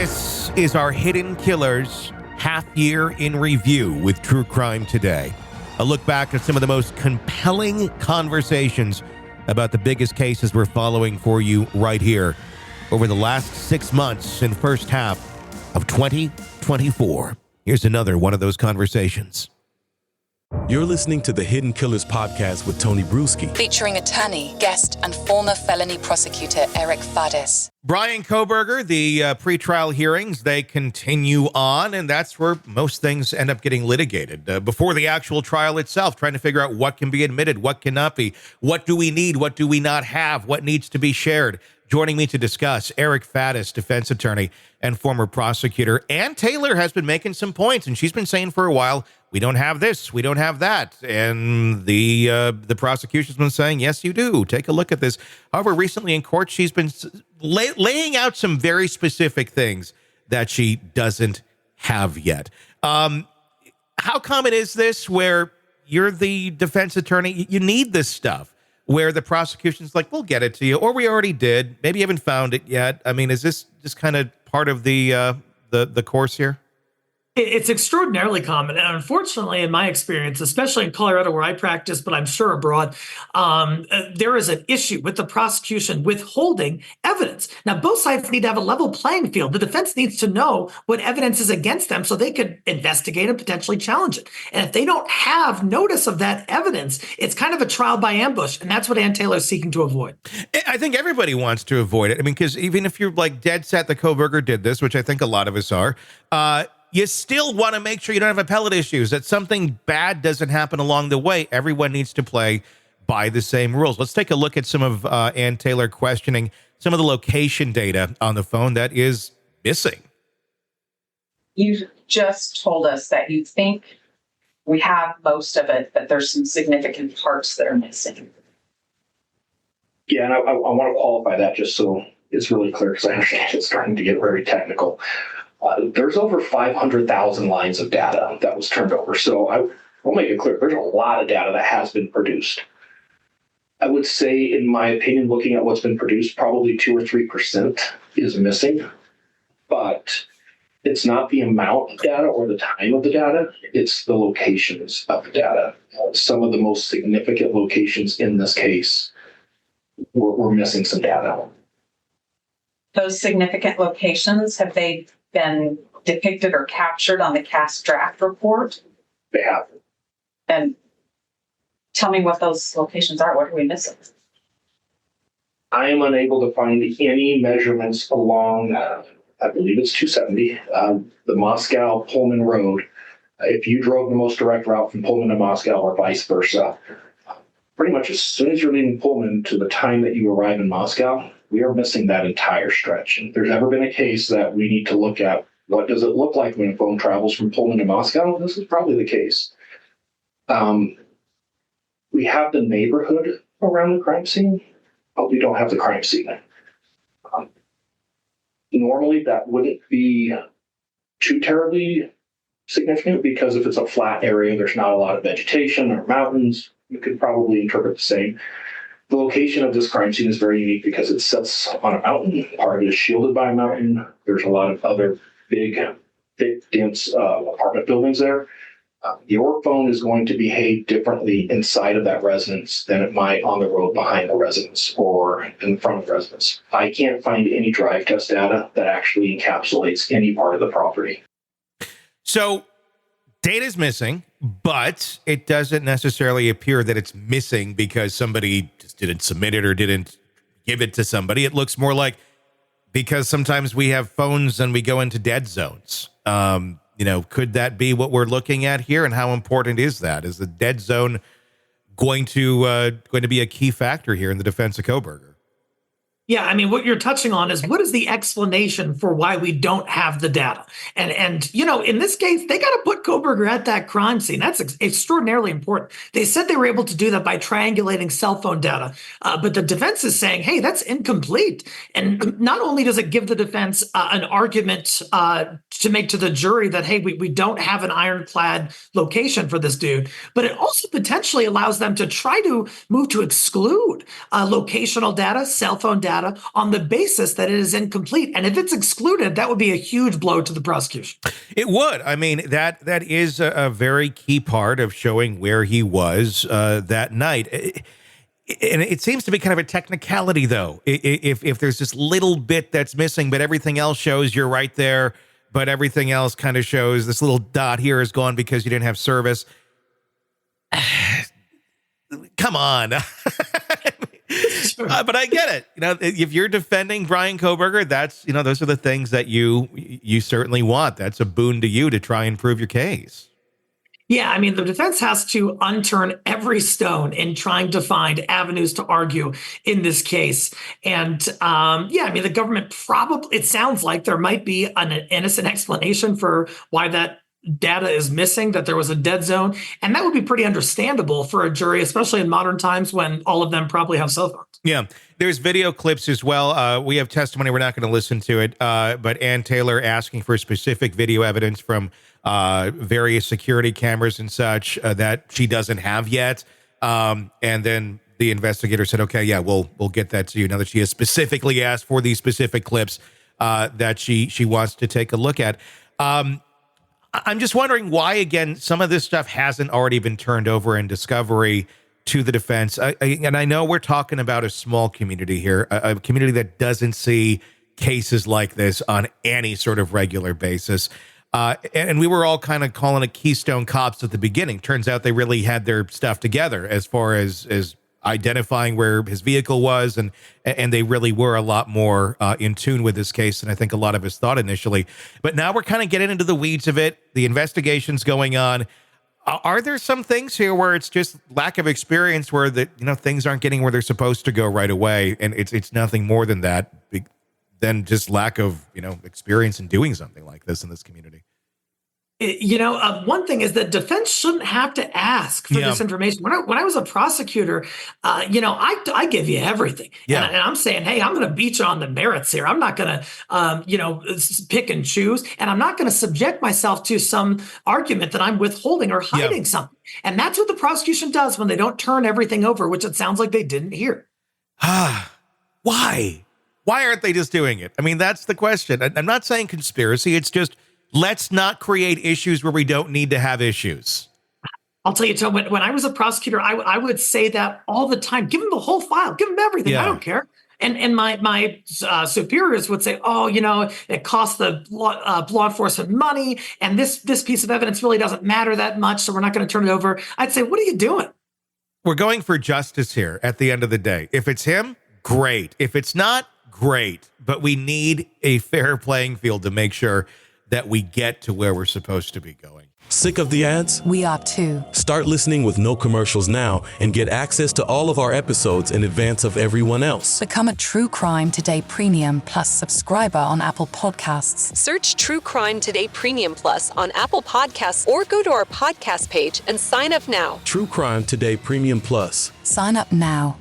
This is our Hidden Killers half year in review with True Crime Today. A look back at some of the most compelling conversations about the biggest cases we're following for you right here over the last 6 months and first half of 2024. Here's another one of those conversations. You're listening to the Hidden Killers podcast with Tony Brueski, featuring attorney, guest, and former felony prosecutor Eric Fadis. Bryan Kohberger, the pretrial hearings, they continue on, and that's where most things end up getting litigated. Before the actual trial itself, trying to figure out what can be admitted, what cannot be, what do we need, what do we not have, what needs to be shared. Joining me to discuss, Eric Fadis, defense attorney and former prosecutor. Ann Taylor has been making some points, and she's been saying for a while, we don't have this, we don't have that. And the prosecution's been saying, yes, you do. Take a look at this. However, recently in court, she's been laying out some very specific things that she doesn't have yet. How common is this where you're the defense attorney, you need this stuff, where the prosecution's like, we'll get it to you, or we already did, maybe you haven't found it yet? I mean, is this just kind of part of the course here? It's extraordinarily common. And unfortunately, in my experience, especially in Colorado where I practice, but I'm sure abroad, there is an issue with the prosecution withholding evidence. Now, both sides need to have a level playing field. The defense needs to know what evidence is against them so they could investigate and potentially challenge it. And if they don't have notice of that evidence, it's kind of a trial by ambush. And that's what Ann Taylor is seeking to avoid. I think everybody wants to avoid it. I mean, because even if you're like dead set that Kohberger did this, which I think a lot of us are, you still want to make sure you don't have appellate issues, that something bad doesn't happen along the way. Everyone needs to play by the same rules. Let's take a look at some of Ann Taylor questioning some of the location data on the phone that is missing. You just told us that you think we have most of it, but there's some significant parts that are missing. Yeah, and I want to qualify that just so it's really clear, because I understand it's starting to get very technical. There's over 500,000 lines of data that was turned over. So I'll make it clear, there's a lot of data that has been produced. I would say, in my opinion, looking at what's been produced, probably 2 or 3% is missing. But it's not the amount of data or the time of the data, it's the locations of the data. Some of the most significant locations in this case were missing some data. Those significant locations, have they been depicted or captured on the cast draft report? They have. And tell me what those locations are. What are we missing? I am unable to find any measurements along, I believe it's 270, the Moscow-Pullman Road. If you drove the most direct route from Pullman to Moscow or vice versa, pretty much as soon as you're leaving Pullman to the time that you arrive in Moscow, we are missing that entire stretch. And if there's ever been a case that we need to look at, what does it look like when a phone travels from Pullman to Moscow? This is probably the case. We have the neighborhood around the crime scene, but we don't have the crime scene. Normally, that wouldn't be too terribly significant, because if it's a flat area, there's not a lot of vegetation or mountains. You could probably interpret the same. The location of this crime scene is very unique because it sits on a mountain. Part of it is shielded by a mountain. There's a lot of other big, thick, dense apartment buildings there. Your phone is going to behave differently inside of that residence than it might on the road behind the residence or in front of the residence. I can't find any drive test data that actually encapsulates any part of the property. So data is missing, but it doesn't necessarily appear that it's missing because somebody just didn't submit it or didn't give it to somebody. It looks more like because sometimes we have phones and we go into dead zones. Could that be what we're looking at here? And how important is that? Is the dead zone going to be a key factor here in the defense of Kohberger? Yeah, I mean, what you're touching on is what is the explanation for why we don't have the data? And in this case, they got to put Kohberger at that crime scene. That's extraordinarily important. They said they were able to do that by triangulating cell phone data. But the defense is saying, hey, that's incomplete. And not only does it give the defense an argument to make to the jury that, hey, we don't have an ironclad location for this dude, but it also potentially allows them to try to move to exclude locational data, cell phone data, data on the basis that it is incomplete. And if it's excluded, that would be a huge blow to the prosecution. It would. I mean, that is a very key part of showing where he was that night. And it seems to be kind of a technicality, though. If there's this little bit that's missing, but everything else shows you're right there, but everything else kind of shows this little dot here is gone because you didn't have service. Come on. But I get it. If you're defending Bryan Kohberger, that's, those are the things that you certainly want. That's a boon to you to try and prove your case. Yeah, I mean, the defense has to unturn every stone in trying to find avenues to argue in this case. And the government probably, it sounds like there might be an innocent explanation for why that data is missing, that there was a dead zone. And that would be pretty understandable for a jury, especially in modern times when all of them probably have cell phones. Yeah, there's video clips as well. We have testimony. We're not going to listen to it. But Ann Taylor asking for specific video evidence from various security cameras and such that she doesn't have yet. And then the investigator said, okay, yeah, we'll get that to you. Now that she has specifically asked for these specific clips that she wants to take a look at. I'm just wondering why, again, some of this stuff hasn't already been turned over in discovery to the defense. And I know we're talking about a small community here, a community that doesn't see cases like this on any sort of regular basis. And we were all kind of calling it Keystone Cops at the beginning. Turns out they really had their stuff together as far as identifying where his vehicle was, and they really were a lot more in tune with this case than I think a lot of us thought initially. But now we're kind of getting into the weeds of it. The investigation's going on. Are there some things here where it's just lack of experience, where things aren't getting where they're supposed to go right away, and it's nothing more than that, than just lack of experience in doing something like this in this community? One thing is that defense shouldn't have to ask for this information. When I was a prosecutor, I give you everything. Yeah. And I'm saying, hey, I'm going to beat you on the merits here. I'm not going to, pick and choose. And I'm not going to subject myself to some argument that I'm withholding or hiding something. And that's what the prosecution does when they don't turn everything over, which it sounds like they didn't hear. Why? Why aren't they just doing it? I mean, that's the question. I'm not saying conspiracy. It's just, let's not create issues where we don't need to have issues. I'll tell you, Tom, when I was a prosecutor, I would say that all the time. Give them the whole file. Give them everything. Yeah. I don't care. And my superiors would say, it costs the law enforcement money, and this piece of evidence really doesn't matter that much, so we're not going to turn it over. I'd say, what are you doing? We're going for justice here at the end of the day. If it's him, great. If it's not, great. But we need a fair playing field to make sure that we get to where we're supposed to be going. Sick of the ads? We are too. Start listening with no commercials now and get access to all of our episodes in advance of everyone else. Become a True Crime Today Premium Plus subscriber on Apple Podcasts. Search True Crime Today Premium Plus on Apple Podcasts or go to our podcast page and sign up now. True Crime Today Premium Plus. Sign up now.